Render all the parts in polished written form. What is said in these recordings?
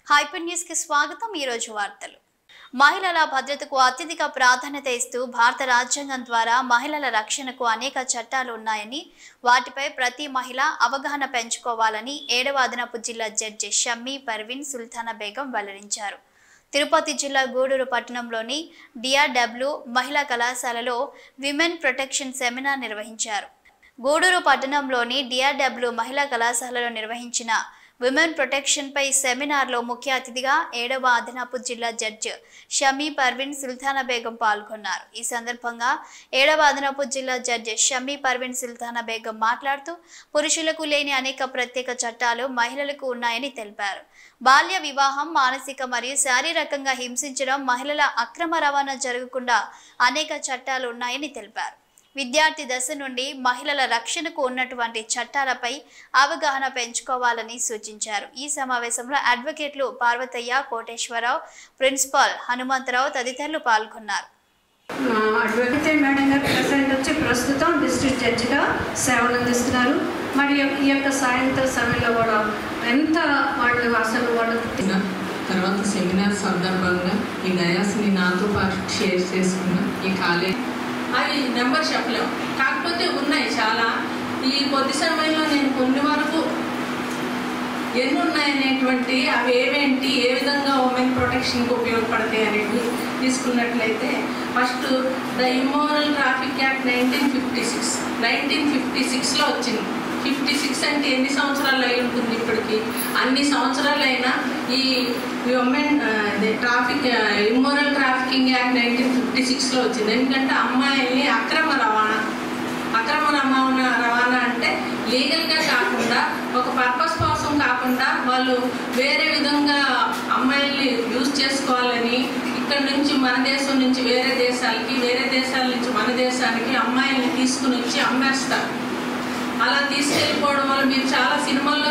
Hyper news కి స్వాగతం। ఈ రోజు వార్తలు। మహిళల భద్రతకు అత్యధిక ప్రాధాన్యత ఇస్తూ భారత రాజ్యాంగం ద్వారా మహిళల రక్షణకు అనేక చట్టాలు ఉన్నాయని, వాటిపై ప్రతి మహిళ అవగాహన పెంచుకోవాలని 7వ అదనపు జిల్లా జడ్జి షమ్మీ పర్వీన్ సుల్తానా బేగం వెల్లడించారు। తిరుపతి జిల్లా గూడూరు పట్టణంలోని DRW మహిళా కళాశాలలో విమెన్ ప్రొటెక్షన్ సెమినార్ నిర్వహించారు। గూడూరు పట్టణంలోని DRW మహిళా కళాశాలలో నిర్వహించిన విమెన్ ప్రొటెక్షన్ పై సెమినార్ లో ముఖ్య అతిథిగా 7వ అదనపు జిల్లా జడ్జి షమ్మీ పర్వీన్ సుల్తానా బేగం పాల్గొన్నారు। ఈ సందర్భంగా 7వ అదనపు జిల్లా జడ్జి షమ్మీ పర్వీన్ సుల్తానా బేగం మాట్లాడుతూ పురుషులకు లేని అనేక ప్రత్యేక చట్టాలు మహిళలకు ఉన్నాయని తెలిపారు। బాల్య వివాహం, మానసిక మరియు శారీరకంగా హింసించడం, మహిళల అక్రమ రవాణా జరగకుండా అనేక చట్టాలు ఉన్నాయని తెలిపారు। విద్యార్థి దశ నుండి మహిళల రక్షణకు ఉన్నటువంటి చట్టాలపై అవగాహన పెంచుకోవాలని సూచించారు। ఈ సమావేశంలో అడ్వకేట్లు పార్వతయ్య, కోటేశ్వరరావు, ప్రిన్సిపాల్ హనుమంతరావు తదితరులు పాల్గొన్నారు। అడ్వకేట్ మేడం గారు ప్రెసిడెంట్ వచ్చి ప్రస్తుతం డిస్ట్రిక్ట్ జడ్జిగా సేవలు అందిస్తున్నారు। మరియు ఈ యొక్క సాయంత్రం సమయంలో కూడా ఎంత వాళ్ళు అసలు వాళ్ళు తర్వాత సెమినార్ సందర్భంగా ఈ డయాస్ని నాతో పాటు షేర్ చేసుకున్న ఈ కాలేజ్ అవి నెంబర్ చెప్పలేము, కాకపోతే ఉన్నాయి చాలా। ఈ కొద్ది సమయంలో నేను కొన్ని వరకు ఎన్ని ఉన్నాయనేటువంటి అవి ఏవేంటి, ఏ విధంగా ఉమెన్ ప్రొటెక్షన్కి ఉపయోగపడతాయి అనేది తీసుకున్నట్లయితే first the immoral traffic act 1956లో వచ్చింది। 56 అంటే ఎన్ని సంవత్సరాలు అయి ఉంటుంది? ఇప్పటికి అన్ని సంవత్సరాలైనా ఈ ఉమెన్ ఇమ్మోరల్ ట్రాఫికింగ్ యాక్ట్ 1956లో వచ్చింది। ఎందుకంటే అమ్మాయిల్ని అక్రమ రవాణా అంటే లీగల్గా కాకుండా ఒక పర్పస్ కోసం కాకుండా వాళ్ళు వేరే విధంగా అమ్మాయిల్ని యూజ్ చేసుకోవాలని ఇక్కడ నుంచి మన దేశం నుంచి వేరే దేశాలకి, వేరే దేశాల నుంచి మన దేశానికి అమ్మాయిల్ని తీసుకుని వచ్చి అమ్మేస్తారు। అలా తీసుకెళ్ళిపోవడం వల్ల మీరు చాలా సినిమాల్లో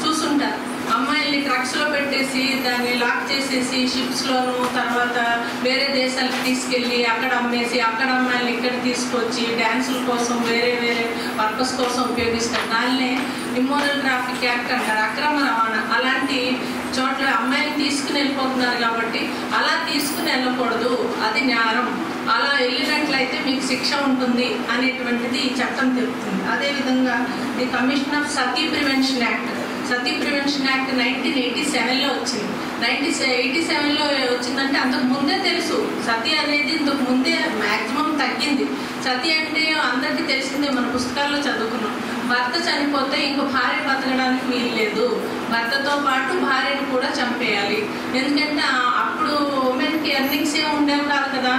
చూసుంటారు। అమ్మాయిల్ని ట్రక్స్లో పెట్టేసి దాన్ని లాక్ చేసేసి షిప్స్లోను, తర్వాత వేరే దేశాలకు తీసుకెళ్ళి అక్కడ అమ్మేసి అక్కడ అమ్మాయిల్ని ఇక్కడ తీసుకొచ్చి డ్యాన్సుల కోసం వేరే పర్పస్ కోసం ఉపయోగిస్తారు। దాన్నే ఇమ్మోరల్ ట్రాఫిక్ యాక్ట్ అంటారు, అక్రమ రవాణా। అలాంటి చోట్ల అమ్మాయిని తీసుకుని వెళ్ళిపోతున్నారు కాబట్టి అలా తీసుకుని వెళ్ళకూడదు, అది నేరం। అలా వెళ్ళినట్లయితే మీకు శిక్ష ఉంటుంది అనేటువంటిది ఈ చట్టం తెలుపుతుంది। అదేవిధంగా the commission of Sati prevention act 1987లో వచ్చింది। 1987లో వచ్చిందంటే అంతకు ముందే తెలుసు సతీ అనేది, ఇంతకు ముందే మ్యాక్సిమం తగ్గింది। సతీ అంటే అందరికీ తెలిసిందే, మన పుస్తకాల్లో చదువుకున్నాం। భర్త చనిపోతే ఇంకో భార్య బతకడానికి వీలు లేదు, భర్తతో పాటు భార్యను కూడా చంపేయాలి। ఎందుకంటే అప్పుడు ఉమెన్కి ఎర్నింగ్స్ ఏమి ఉండేవి కాదు కదా।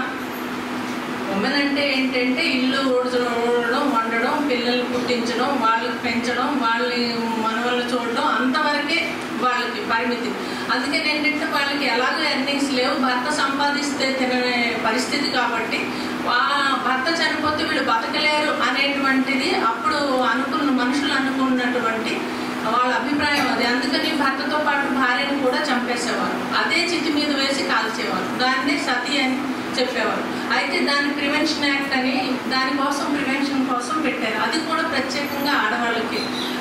ఉమెన్ అంటే ఏంటంటే ఇల్లు ఊడడం, వండడం, పిల్లలు పుట్టించడం, వాళ్ళకి పెంచడం, వాళ్ళని మనవళ్ళు చూడడం, అంతవరకే వాళ్ళకి పరిమితి। అందుకని ఏంటంటే వాళ్ళకి ఎలాగో ఎర్నింగ్స్ లేవు, భర్త సంపాదిస్తే తినే పరిస్థితి కాబట్టి భర్త చనిపోతే వీళ్ళు బతకలేరు అనేటువంటిది అప్పుడు మనుషులు అనుకున్నటువంటి వాళ్ళ అభిప్రాయం అది। అందుకని భర్తతో పాటు భార్యను కూడా చంపేసేవారు, అదే చితి మీద వేసి కాల్చేవారు, దాన్నే సతీ అని చెప్పేవారు। అయితే దాని ప్రివెన్షన్ యాక్ట్ అని ప్రివెన్షన్ కోసం పెట్టారు, అది కూడా ప్రత్యేకంగా ఆడవాళ్ళకి।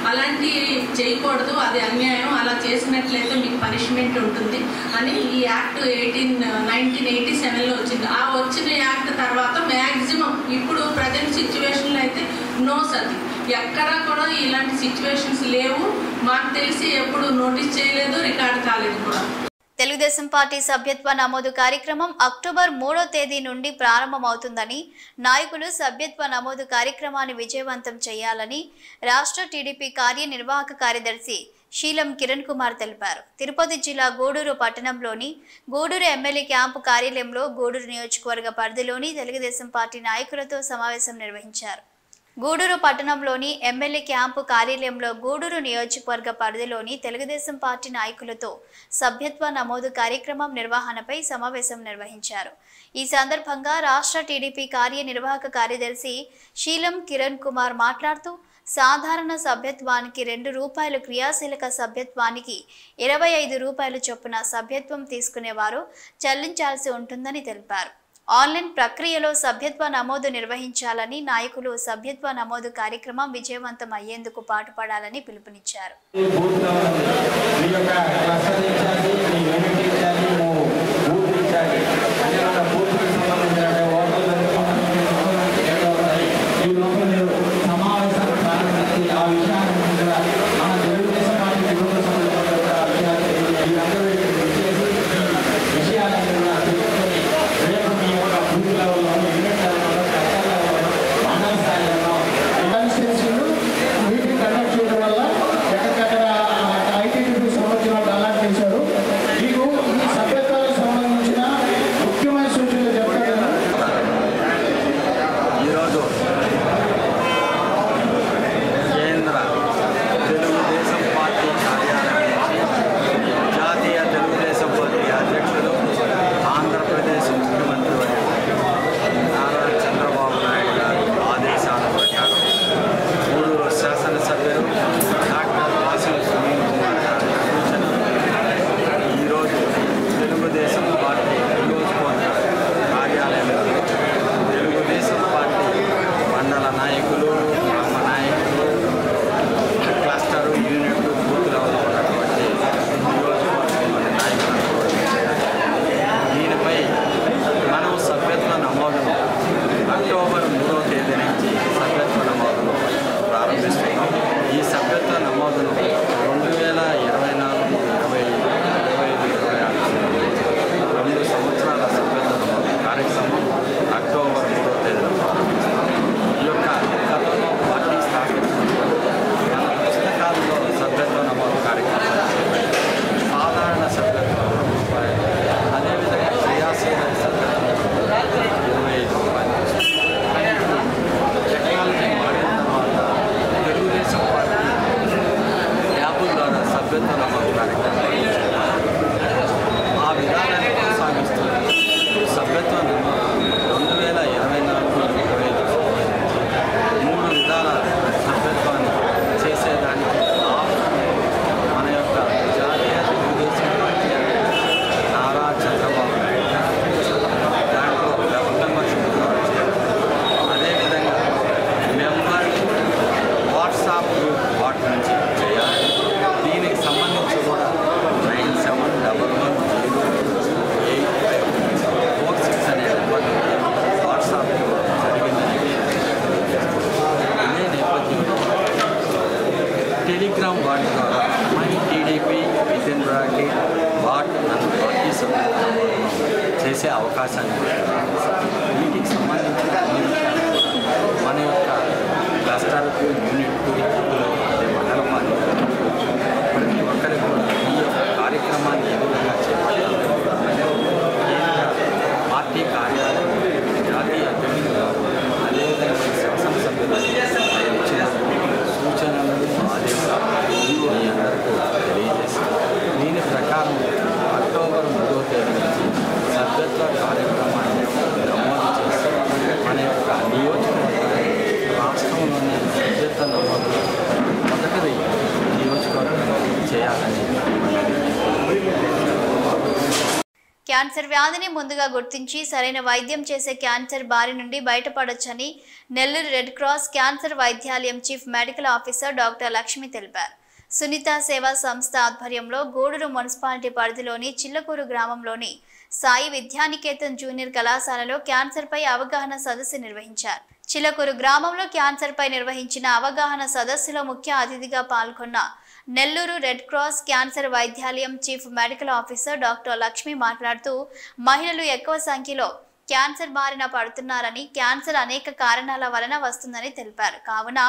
అలాంటి చేయకూడదు, అది అన్యాయం, అలా చేసినట్లయితే మీకు పనిష్మెంట్ ఉంటుంది అని ఈ యాక్ట్ 1987లో వచ్చింది। ఆ వచ్చిన యాక్ట్ తర్వాత మ్యాక్సిమం ఇప్పుడు ప్రజెంట్ సిచ్యువేషన్లో అయితే నో సతీ, ఎక్కడా కూడా ఇలాంటి సిచ్యువేషన్స్ లేవు, మాకు తెలిసి ఎప్పుడు నోటీస్ చేయలేదు, రికార్డు కాలేదు కూడా। తెలుగుదేశం పార్టీ సభ్యత్వ నమోదు కార్యక్రమం అక్టోబర్ 3వ తేదీ నుండి ప్రారంభమవుతుందని, నాయకులు సభ్యత్వ నమోదు కార్యక్రమాన్ని విజయవంతం చేయాలని రాష్ట్ర టీడీపీ కార్యనిర్వాహక కార్యదర్శి శీలం కిరణ్ కుమార్ తెలిపారు। తిరుపతి జిల్లా గూడూరు పట్టణంలోని గూడూరు ఎమ్మెల్యే క్యాంపు కార్యాలయంలో గూడూరు నియోజకవర్గ పరిధిలోని తెలుగుదేశం పార్టీ నాయకులతో సమావేశం నిర్వహించారు। గూడూరు పట్టణంలోని ఎమ్మెల్యే క్యాంపు కార్యాలయంలో గూడూరు నియోజకవర్గ పరిధిలోని తెలుగుదేశం పార్టీ నాయకులతో సభ్యత్వ నమోదు కార్యక్రమం నిర్వహణపై సమావేశం నిర్వహించారు। ఈ సందర్భంగా రాష్ట్ర టీడీపీ కార్యనిర్వాహక కార్యదర్శి శీలం కిరణ్ కుమార్ మాట్లాడుతూ సాధారణ సభ్యత్వానికి ₹2, క్రియాశీలక సభ్యత్వానికి ₹25 చొప్పున సభ్యత్వం తీసుకునేవారు చెల్లించాల్సి ఉంటుందని తెలిపారు। ఆన్లైన్ ప్రక్రియలో సభ్యత్వ నమోదు నిర్వహించాలని నాయకులు సభ్యత్వ నమోదు కార్యక్రమం విజయవంతం అయ్యేందుకు పాటుపడాలని పిలుపునిచ్చారు. టెలిగ్రామ్ వాటి ద్వారా my TDP within bracket what నన్ను పార్టీ సభ్యులు చేసే అవకాశాన్ని వీటికి సంబంధించిన మన యొక్క క్లస్టర్కు యూనిట్కు ఇతరులు అదే మండల పార్టీ ప్రతి ఒక్కరికి కూడా ఈ యొక్క కార్యక్రమాన్ని ఏ విధంగా చేపట్టాలి పార్టీ కార్యాలయం జాతీయ అధ్యక్షులు అదేవిధంగా శాసనసభ్యులు ఇచ్చిన సూచనలు ఆదేశాలు మీ అందరికీ తెలియజేశారు. దీని ప్రకారం అక్టోబర్ 3వ తేదీ నుంచి సభ్యత్వ కార్యక్రమాన్ని నమోదు చేసి మన యొక్క నియోజకవర్గం రాష్ట్రంలోని సభ్యత్వ నమోదు మొదటిది నియోజకవర్గం చేయాలని క్యాన్సర్ వ్యాధిని ముందుగా గుర్తించి సరైన వైద్యం చేసే క్యాన్సర్ బారి నుండి బయటపడొచ్చని నెల్లూరు రెడ్ క్రాస్ క్యాన్సర్ వైద్యాలయం chief medical officer doctor Lakshmi తెలిపారు. సునీత సేవా సంస్థ ఆధ్వర్యంలో గూడూరు మున్సిపాలిటీ పరిధిలోని చిల్లకూరు గ్రామంలోని సాయి విద్యానికేతన్ జూనియర్ కళాశాలలో క్యాన్సర్పై అవగాహన సదస్సు నిర్వహించారు. చిల్లకూరు గ్రామంలో క్యాన్సర్పై నిర్వహించిన అవగాహన సదస్సులో ముఖ్య అతిథిగా పాల్గొన్న నెల్లూరు రెడ్ క్రాస్ క్యాన్సర్ వైద్యాలయం chief medical officer doctor Lakshmi మాట్లాడుతూ మహిళలు ఎక్కువ సంఖ్యలో క్యాన్సర్ బారిన పడుతున్నారని, క్యాన్సర్ అనేక కారణాల వలన వస్తుందని తెలిపారు. కావున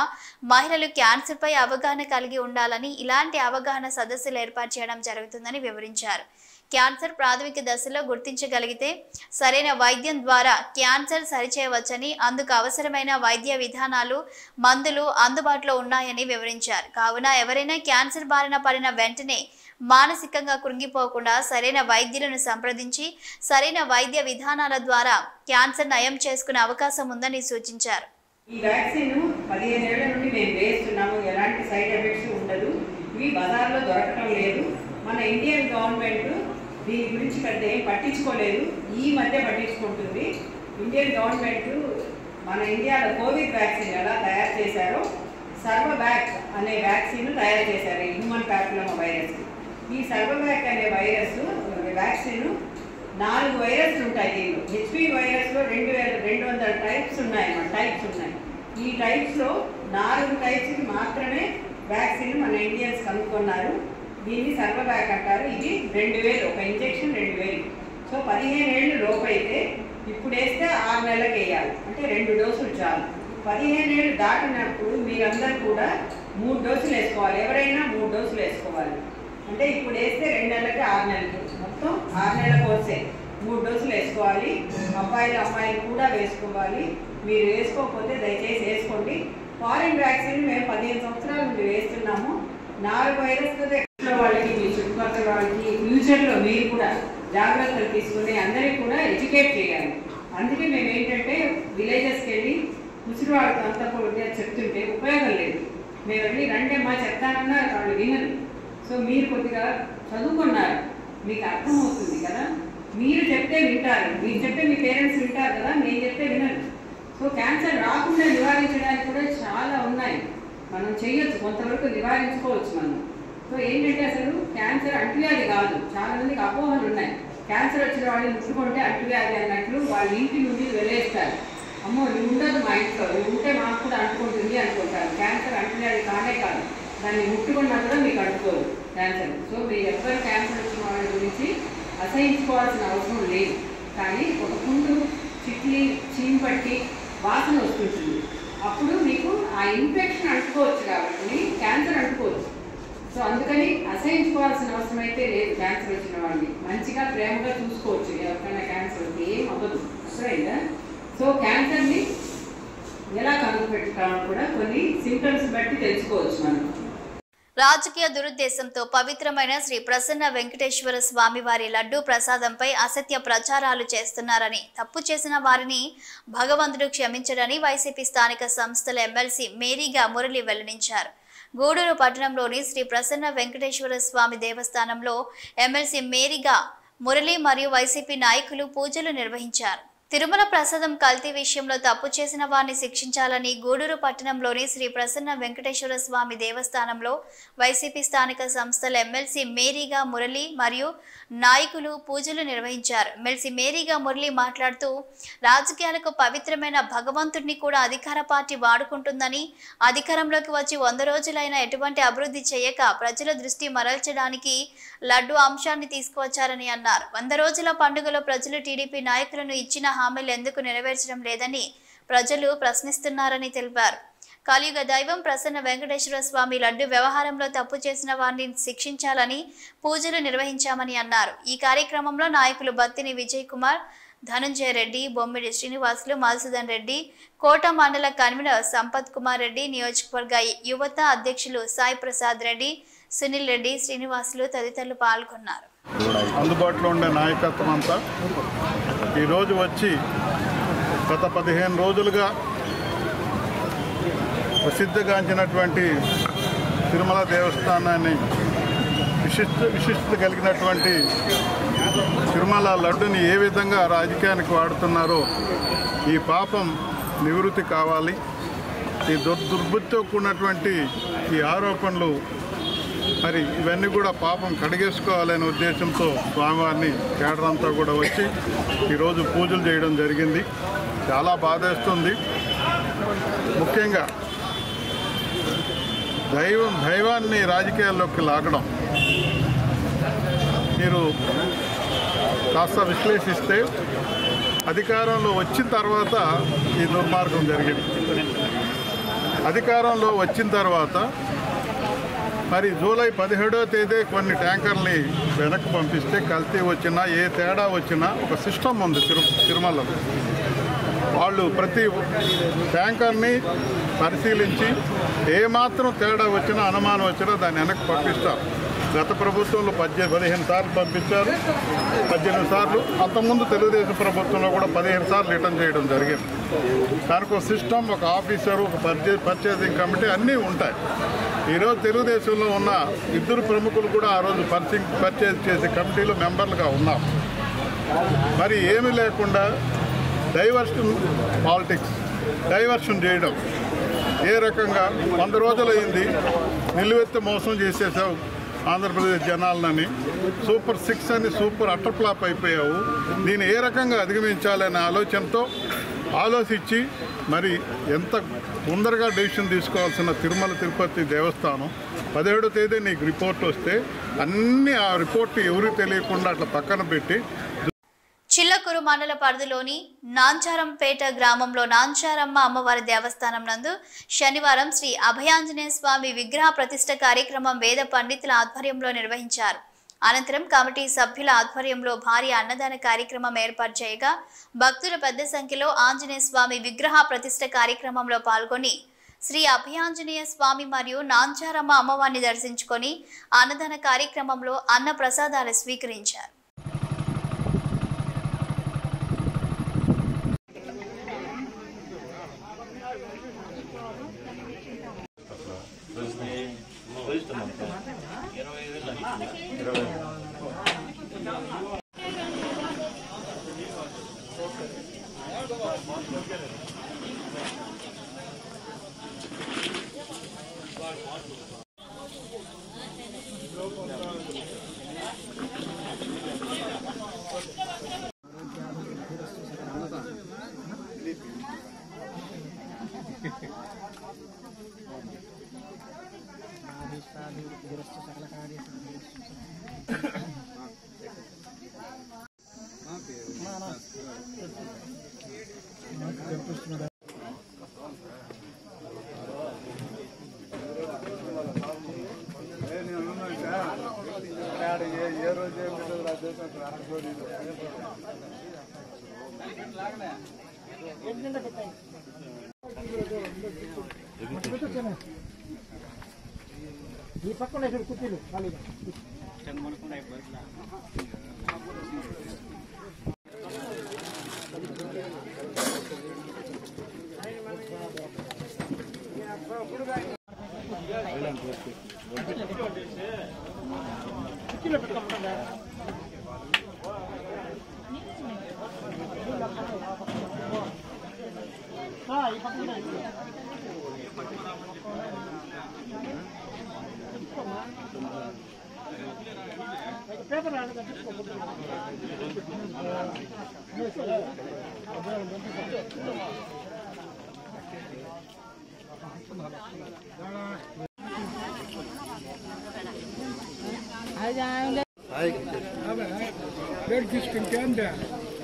మహిళలు క్యాన్సర్ పై అవగాహన కలిగి ఉండాలని ఇలాంటి అవగాహన సదస్సులు ఏర్పాటు చేయడం జరుగుతుందని వివరించారు. క్యాన్సర్ ప్రాథమిక దశలో గుర్తించగలిగితే సరైన వైద్యం ద్వారా క్యాన్సర్ సరిచేయవచ్చని, అందుకు అవసరమైన వైద్య విధానాలు, మందులు అందుబాటులో ఉన్నాయని వివరించారు. కావున ఎవరైనా క్యాన్సర్ బారిన పడిన వెంటనే మానసికంగా కృంగిపోకుండా సరైన వైద్యులను సంప్రదించి సరైన వైద్య విధానాల ద్వారా క్యాన్సర్ నయం చేసుకునే అవకాశం ఉందని సూచించారు. ఈ వ్యాక్సిన్ 15 ఏళ్ల నుండి మేము వేస్తున్నాము. ఎలాంటి సైడ్ ఎఫెక్ట్స్ ఉండదు. ఇవి బజార్లో దొరకటం లేదు. మన ఇండియన్ గవర్నమెంట్ దీని గురించి పెద్ద ఏం పట్టించుకోలేదు. ఈ మధ్య పట్టించుకుంటుంది. ఇండియన్ గవర్నమెంట్ మన ఇండియాలో కోవిడ్ వ్యాక్సిన్ ఎలా తయారు చేశారో సర్వబ్యాక్ అనే వ్యాక్సిన్ తయారు చేశారు, హ్యూమన్ ప్యాపిలోమా వైరస్. ఈ సర్వబ్యాక్ అనే వైరస్ వ్యాక్సిన్ 4 వైరస్లు ఉంటాయి. దీనిలో హెచ్పి వైరస్లో 2200 టైప్స్ ఉన్నాయి. ఈ టైప్స్లో 4 టైప్స్కి మాత్రమే వ్యాక్సిన్ మన ఇండియన్స్ కనుక్కున్నారు. దీన్ని సర్వబ్యాక్ అంటారు. ఇది 2000, ఒక ఇంజెక్షన్ 2000. సో 15 ఏళ్ళు లోపు అయితే ఇప్పుడు వేస్తే 6 నెలలకు వేయాలి, అంటే 2 డోసులు చాలు. 15 ఏళ్ళు దాటినప్పుడు మీరందరూ కూడా 3 డోసులు వేసుకోవాలి. ఎవరైనా 3 డోసులు వేసుకోవాలి. అంటే ఇప్పుడు వేస్తే 2 నెలలకి 6 నెలలకి, మొత్తం 6 నెలల కోర్సే 3 డోసులు వేసుకోవాలి. అమ్మాయిలు కూడా వేసుకోవాలి. మీరు వేసుకోకపోతే దయచేసి వేసుకోండి. ఫారిన్ వ్యాక్సిన్ మేము 15 సంవత్సరాల నుండి వేస్తున్నాము. 4 వైరస్తో వాళ్ళకి, మీ చుట్టుపక్కల వాళ్ళకి ఫ్యూచర్లో మీరు కూడా జాగ్రత్తలు తీసుకుని అందరికీ కూడా ఎడ్యుకేట్ చేయాలి. అందుకే మేము ఏంటంటే విలేజెస్కి వెళ్ళి ముసలివాళ్ళతో అంతా కూడా చెప్తుంటే ఉపయోగం లేదు. మేము వెళ్ళి రండి అమ్మా చెప్తానన్నా వాళ్ళు వినరు. సో మీరు కొద్దిగా చదువుకున్నారు, మీకు అర్థమవుతుంది కదా. మీరు చెప్తే వింటారు, మీరు చెప్తే మీ పేరెంట్స్ వింటారు కదా, నేను చెప్తే వినరు. సో క్యాన్సర్ రాకుండా నివారించడానికి కూడా చాలా ఉన్నాయి, మనం చేయొచ్చు, కొంతవరకు నివారించుకోవచ్చు మనం. సో ఏంటంటే అసలు క్యాన్సర్ అంటువ్యాధి కాదు. చాలా మందికి అపోహలు ఉన్నాయి. క్యాన్సర్ వచ్చిన వాళ్ళని ముట్టుకుంటే అంటువ్యాధి అన్నట్లు వాళ్ళ ఇంటి నుండి వెళ్ళేస్తారు. అమ్మో నువ్వు ఉండదు మా ఇంట్లో, నువ్వు ఉంటే మాకు కూడా అంటుకుంటుంది అనుకుంటారు. క్యాన్సర్ అంటువ్యాధి కానే కాదు, దాన్ని ముట్టుకున్నా కూడా మీకు అంటుకోదు క్యాన్సర్. సో మీరు ఎవ్వరు క్యాన్సర్ వచ్చిన వాళ్ళ గురించి అసహించుకోవాల్సిన అవసరం లేదు. కానీ ఒక పుండు చిట్లి చీంపట్టి వాసన వస్తుంటుంది, అప్పుడు మీకు ఆ ఇన్ఫెక్షన్ అంటుకోవచ్చు, కాబట్టి క్యాన్సర్ అంటుకోవచ్చు. సో అందుకని అసహించుకోవాల్సిన అవసరం అయితే లేదు. క్యాన్సర్ వచ్చిన వాళ్ళని మంచిగా ప్రేమగా చూసుకోవచ్చు. ఎవరికైనా క్యాన్సర్ వస్తే ఏం అవ్వదు, అసలైందా. సో క్యాన్సర్ని ఎలా కనుగొనడం కూడా కొన్ని సింప్టమ్స్ బట్టి తెలుసుకోవచ్చు మనం. రాజకీయ దురుద్దేశంతో పవిత్రమైన శ్రీ ప్రసన్న వెంకటేశ్వర స్వామి వారి లడ్డూ ప్రసాదంపై అసత్య ప్రచారాలు చేస్తున్నారని, తప్పు చేసిన వారిని భగవంతుడు క్షమించడని వైసీపీ స్థానిక సంస్థల ఎమ్మెల్సీ మేరీగా మురళి వెల్లడించారు. గూడూరు పట్టణంలోని శ్రీ ప్రసన్న వెంకటేశ్వర స్వామి దేవస్థానంలో ఎమ్మెల్సీ మేరీగా మురళి మరియు వైసీపీ నాయకులు పూజలు నిర్వహించారు. తిరుమల ప్రసాదం కల్తీ విషయంలో తప్పు చేసిన వారిని శిక్షించాలని గూడూరు పట్టణంలోని శ్రీ ప్రసన్న వెంకటేశ్వర స్వామి దేవస్థానంలో వైసీపీ స్థానిక సంస్థల ఎమ్మెల్సీ మేరీగా మురళి మరియు నాయకులు పూజలు నిర్వహించారు. ఎమ్మెల్సీ మేరీగా మురళి మాట్లాడుతూ, రాజకీయాలకు పవిత్రమైన భగవంతుడిని కూడా అధికార పార్టీ వాడుకుంటుందని, అధికారంలోకి వచ్చి 100 రోజులైనా ఎటువంటి అభివృద్ధి చేయక ప్రజల దృష్టి మరల్చడానికి లడ్డు అంశాన్ని తీసుకువచ్చారని అన్నారు. 100 రోజుల పండుగలో ప్రజలు టీడీపీ నాయకులను ఇచ్చిన హామీలు ఎందుకు నెరవేర్చడం లేదని ప్రజలు ప్రశ్నిస్తున్నారని తెలిపారు. కలియుగ దైవం ప్రసన్న వెంకటేశ్వర స్వామి లడ్డు వ్యవహారంలో తప్పు చేసిన వారిని శిక్షించాలని పూజలు నిర్వహించామని అన్నారు. ఈ కార్యక్రమంలో నాయకులు బత్తిని విజయ్ కుమార్, ధనుంజయ రెడ్డి, బొమ్మిడి శ్రీనివాసులు, మధుసూదన్ రెడ్డి, కోట మండల కన్వీనర్ సంపత్ కుమార్ రెడ్డి, నియోజకవర్గ యువత అధ్యక్షులు సాయి ప్రసాద్ రెడ్డి, సునీల్ రెడ్డి, శ్రీనివాసులు తదితరులు పాల్గొన్నారు. అందుబాటులో ఉండే నాయకత్వం అంతా ఈరోజు వచ్చి గత 15 రోజులుగా ప్రసిద్ధిగాంచినటువంటి తిరుమల దేవస్థానాన్ని విశిష్టత కలిగినటువంటి తిరుమల లడ్డుని ఏ విధంగా రాజకీయానికి వాడుతున్నారో ఈ పాపం నివృత్తి కావాలి. ఈ దుర్బుద్ధితో కూడినటువంటి ఈ ఆరోపణలు మరి ఇవన్నీ కూడా పాపం కడిగేసుకోవాలనే ఉద్దేశంతో స్వామివారిని కేడరంతా కూడా వచ్చి ఈరోజు పూజలు చేయడం జరిగింది. చాలా బాధేస్తుంది. ముఖ్యంగా దైవాన్ని రాజకీయాల్లోకి లాగడం మీరు కాస్త విశ్లేషిస్తే అధికారంలో వచ్చిన తర్వాత ఈ దుర్మార్గం జరిగింది. అధికారంలో వచ్చిన తర్వాత మరి జూలై 17వ తేదీ కొన్ని ట్యాంకర్ని వెనక్కి పంపిస్తే కల్తీ వచ్చినా ఏ తేడా వచ్చినా ఒక సిస్టమ్ ఉంది తిరుమలలో. వాళ్ళు ప్రతి ట్యాంకర్ని పరిశీలించి ఏమాత్రం తేడా వచ్చినా అనుమానం వచ్చినా దాన్ని వెనక్కి పంపిస్తారు. గత ప్రభుత్వంలో 15 సార్లు పంపించారు, 18 సార్లు. అంతకుముందు తెలుగుదేశం ప్రభుత్వంలో కూడా 15 సార్లు రిటర్న్ చేయడం జరిగింది. దానికి ఒక సిస్టమ్, ఒక ఆఫీసరు, ఒక పర్చేసింగ్ కమిటీ అన్నీ ఉంటాయి. ఈరోజు తెలుగుదేశంలో ఉన్న 2 ప్రముఖులు కూడా ఆ రోజు పర్చేజ్ చేసే కమిటీలో మెంబర్లుగా ఉన్నారు. మరి ఏమీ లేకుండా డైవర్షన్ పాలిటిక్స్, డైవర్షన్ చేయడం. ఏ రకంగా 100 రోజులైంది, నిలువెత్తి మోసం చేసేసావు ఆంధ్రప్రదేశ్ జనాలని, సూపర్ 6 అని సూపర్ అటర్ ఫ్లాప్ అయిపోయావు. దీన్ని ఏ రకంగా అధిగమించాలనే ఆలోచనతో ఆలోచించి మరి ఎంత ముందరగా డెసిషన్ తీసుకోవాల్సిన తిరుమల తిరుపతి దేవస్థానం 17వ తేదీ నీకు రిపోర్ట్ వస్తే అన్ని ఆ రిపోర్ట్ ఎవరికి తెలియకుండా అట్లా పక్కన పెట్టి చిల్లకూరు మండల పరిధిలోని నాంచారంపేట గ్రామంలో నాంచారమ్మ అమ్మవారి దేవస్థానం నందు శనివారం శ్రీ అభయాంజనేయ స్వామి విగ్రహ ప్రతిష్ఠ కార్యక్రమం వేద పండితుల ఆధ్వర్యంలో నిర్వహించారు. అనంతరం కమిటీ సభ్యుల ఆధ్వర్యంలో భారీ అన్నదాన కార్యక్రమం ఏర్పాటు చేయగా భక్తులు పెద్ద సంఖ్యలో ఆంజనేయ స్వామి విగ్రహ ప్రతిష్ఠ కార్యక్రమంలో పాల్గొని శ్రీ అభయాంజనేయ స్వామి మరియు నాంచారమ్మ అమ్మవారిని దర్శించుకొని అన్నదాన కార్యక్రమంలో అన్న ప్రసాదాలు స్వీకరించారు. ఈ పక్కన కుర్చీలు ఖాళీగా కుర్చీలో పెట్టుకోకుండా ఈ పక్కన పేపర్ రేట్ తీసుకుంటే అంటే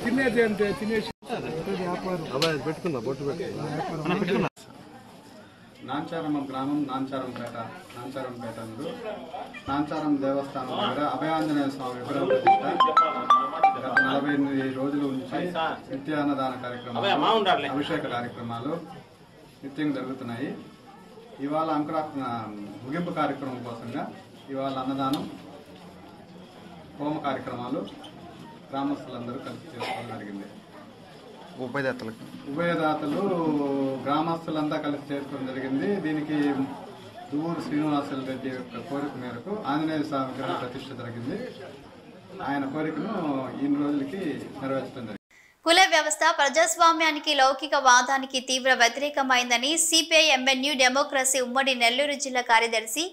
తినేది అంటే తినేసి పెట్టుకుందా బొట్టు పెట్టుకుందా. నాంచారమ్మ గ్రామం నాంచారంపేట నందు నాంచారం దేవస్థానం దగ్గర అభయాంజనేయ స్వామి విగ్రహ ప్రతిష్ట గత 48 రోజుల నుంచి నిత్యాన్నదాన కార్యక్రమాలు, అభిషేక కార్యక్రమాలు నిత్యం జరుగుతున్నాయి. ఇవాళ ముగింపు కార్యక్రమం కోసంగా ఇవాళ అన్నదానం, హోమ కార్యక్రమాలు గ్రామస్తులందరూ కలిసి చేసుకోవడం జరిగింది. ఉభయదాతలు గ్రామస్తులంతా కలిసి చేసుకోవడం జరిగింది. దీనికి దువ్వూరు శ్రీనివాసులు రెడ్డి యొక్క కోరిక మేరకు ఆంజనేయ స్వామి విగ్రహ ప్రతిష్ఠ జరిగింది. ఆయన కోరికను ఈ రోజులకి నెరవేర్చడం జరిగింది. కుల వ్యవస్థ ప్రజాస్వామ్యానికి, లౌకిక వాదానికి తీవ్ర వ్యతిరేకమైందని సిపిఐ ఎంఎన్ న్యూ డెమోక్రసీ ఉమ్మడి నెల్లూరు జిల్లా కార్యదర్శి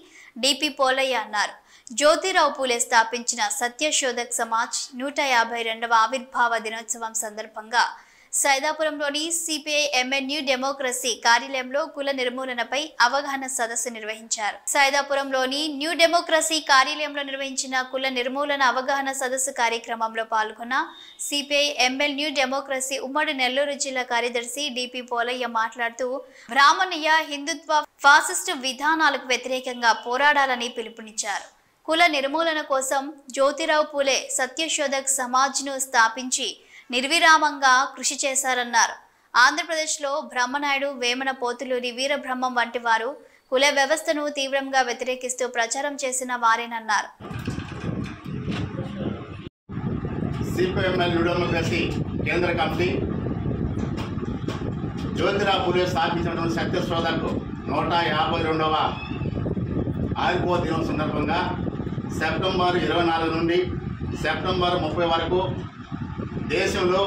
డిపి పోలయ్య అన్నారు. జ్యోతిరావు పూలే స్థాపించిన సత్యశోధక్ సమాజ్ 152వ ఆవిర్భావ దినోత్సవం సందర్భంగా సైదాపురంలోని సిపిఐ ఎంఎన్ న్యూ డెమోక్రసీ కార్యాలయంలో కుల నిర్మూలనపై అవగాహన సదస్సు నిర్వహించారు. సైదాపురంలోని న్యూ డెమోక్రసీ కార్యాలయంలో నిర్వహించిన కుల నిర్మూలన అవగాహన సదస్సు కార్యక్రమంలో పాల్గొన్న సిపిఐ ఎంఎల్ న్యూ డెమోక్రసీ ఉమ్మడి నెల్లూరు జిల్లా కార్యదర్శి డిపి పోలయ్య మాట్లాడుతూ బ్రాహ్మణీయ, హిందుత్వ, ఫాసిస్టు విధానాలకు వ్యతిరేకంగా పోరాడాలని పిలుపునిచ్చారు. కుల నిర్మూలన కోసం జ్యోతిరావు పూలే సత్యశోధక్ సమాజ్ను స్థాపించి నిర్విరామంగా కృషి చేశారన్నారు. ఆంధ్రప్రదేశ్లో బ్రహ్మనాయుడు, వేమన పోతులూరి వీరబ్రహ్మం వంటి వారు కుల వ్యవస్థను తీవ్రంగా వ్యతిరేకిస్తూ ప్రచారం చేసిన వారేనన్నారు. సిపిఎంఎల్ న్యూడెమోక్రసీ కేంద్ర కమిటీ జ్యోతిరావు పూలే స్థాపించినటువంటి సత్యశోధకు 152వ ఆవిర్భావ దినం సందర్భంగా సెప్టెంబర్ 24 నుండి సెప్టెంబర్ 30 వరకు దేశంలో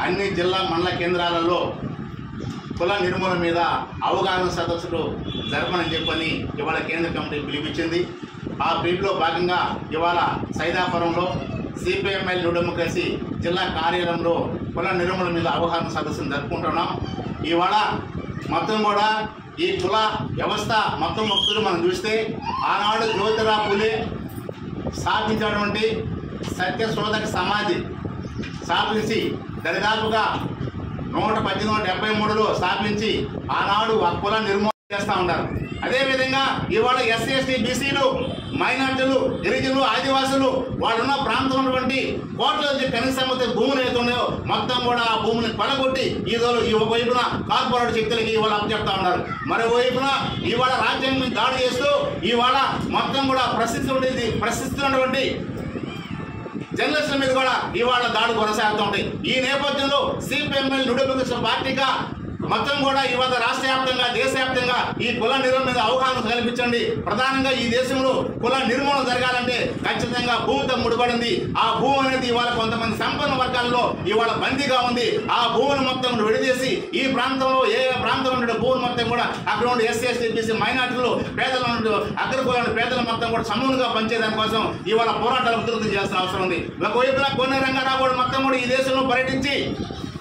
అన్ని జిల్లా మండల కేంద్రాలలో కుల నిర్మూలన మీద అవగాహన సదస్సులు జరపనని చెప్పని ఇవాళ కేంద్ర కమిటీ పిలిపించింది. ఆ పిలుపులో భాగంగా ఇవాళ సైదాపురంలో సిపిఎంఎల్ న్యూడెమోక్రసీ జిల్లా కార్యాలయంలో కుల నిర్మూలన మీద అవగాహన సదస్సును జరుపుకుంటున్నాం. ఇవాళ మొత్తం కూడా ఈ కుల వ్యవస్థ మొత్తం ఒకసారి మనం చూస్తే ఆనాడు జ్యోతిరావు పూలే స్థాపించినటువంటి సత్యశోధక సమాధి స్థాపించి దరిదాపుగా 1973లో స్థాపించి ఆనాడు ఆ కుల నిర్మూలన చేస్తూ ఉన్నారు. అదేవిధంగా ఇవాళ ఎస్సీ ఎస్టీ బీసీలు మైనార్టీలు గిరిజనులు ఆదివాసులు వాళ్ళున్న ప్రాంతంలో ఉన్నటువంటి కోట్ల కనీస భూములు ఏదైతే ఉన్నాయో మొత్తం కూడా ఆ భూమిని కొలగొట్టి ఈ వైపున కార్పొరేట్ శక్తులకి ఇవాళ అప్పచెప్తా ఉన్నారు. మరోవైపున ఇవాళ రాజ్యాంగం దాడి చేస్తూ ఇవాళ మొత్తం కూడా ప్రశ్నిస్తున్నటువంటి జర్నలిస్టుల మీద కూడా ఇవాళ దాడులు కొనసాగుతూ ఉంటాయి. ఈ నేపథ్యంలో సిపిఎంఎల్ న్యూడెమోక్రసీ పార్టీగా మొత్తం కూడా ఇవాళ రాష్ట్ర వ్యాప్తంగా దేశవ్యాప్తంగా ఈ కుల నిర్మూలన మీద అవగాహన కల్పించండి. ప్రధానంగా ఈ దేశంలో కుల నిర్మూలన జరగాలంటే ఖచ్చితంగా భూమితో ముడిపడింది. ఆ భూమి అనేది ఇవాళ కొంతమంది సంపన్న వర్గాల్లో ఇవాళ బందీగా ఉంది. ఆ భూమిని మొత్తం విడదీసి ఈ ప్రాంతంలో ఏ ప్రాంతంలో ఉండే భూములు మొత్తం కూడా అక్కడ ఉండే ఎస్సీ ఎస్టీ బీసీ మైనార్టీలు పేదలు అగ్రకులాన్ని పేదలు మొత్తం కూడా సమూలంగా పనిచేయడానికి కోసం ఇవాళ పోరాటాలు ఉధృతం చేయాల్సిన అవసరం ఉంది. ఒకవైపున కొన్ని రంగారావు కూడా మొత్తం కూడా ఈ దేశంలో పర్యటించి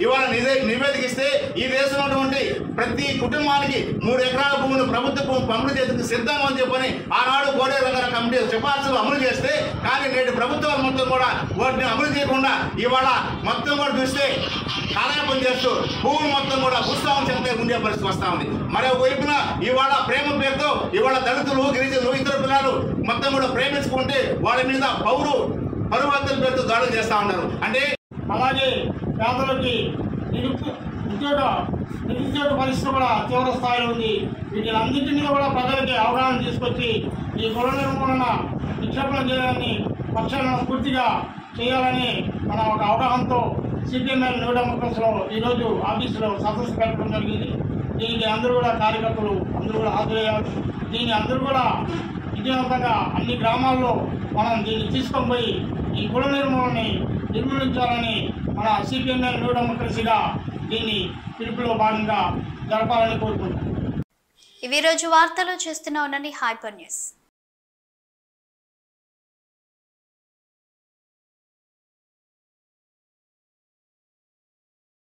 ఇవాళ నివేదిక ఇస్తే ఈ దేశంలో ఉన్నటువంటి ప్రతి కుటుంబానికి 3 ఎకరాల భూమిని ప్రభుత్వ భూమి పంపిణీ చేసేందుకు సిద్ధంగా అని చెప్పని ఆనాడు కోడే రంగాల కమిటీ సిఫార్సులు అమలు చేస్తే కానీ నేటి ప్రభుత్వాలు మొత్తం కూడా వాటిని అమలు చేయకుండా ఇవాళ మొత్తం కూడా చూస్తే కాలయాపన చేస్తూ భూములు మొత్తం కూడా ఉత్సవం చెందే ఉండే పరిస్థితి వస్తా ఉంది. మరోవైపున ఇవాళ ప్రేమ పేరుతో ఇవాళ దళితులు గిరిజనులు ఇతర పిల్లలు మొత్తం కూడా ప్రేమించుకుంటే వాళ్ళ మీద పరువు హత్యల పేరుతో దాడులు చేస్తా ఉన్నారు. అంటే అలాగే పేదలకి నిరుద్యోగ పరిస్థితి కూడా తీవ్ర స్థాయిలో ఉంది. వీటిలన్నింటినీ కూడా ప్రజలకి అవగాహన తీసుకొచ్చి ఈ కుల నిర్మూలన నిక్షేపణ చేయాలని పక్షాలను పూర్తిగా చేయాలని మన ఒక అవగాహనతో సిపిఎంఎల్ న్యూడెమోక్రసీలో ఈరోజు ఆఫీసులో సదస్సు పెట్టడం జరిగింది. దీనికి అందరూ కూడా కార్యకర్తలు అందరూ కూడా హాజరయ్యారు. దీన్ని అందరూ కూడా విజయవంతంగా అన్ని గ్రామాల్లో మనం దీన్ని తీసుకొని పోయి ఈ కుల నిర్మూలించాలని మన సిపిఎంఎల్ న్యూడెమోక్రసీగా దీన్ని పిలుపులో భాగంగా జరపాలని కోరుకుంటున్నాం. ఇవి రోజు వార్తలు చూస్తూనే ఉండండి హైపర్ న్యూస్.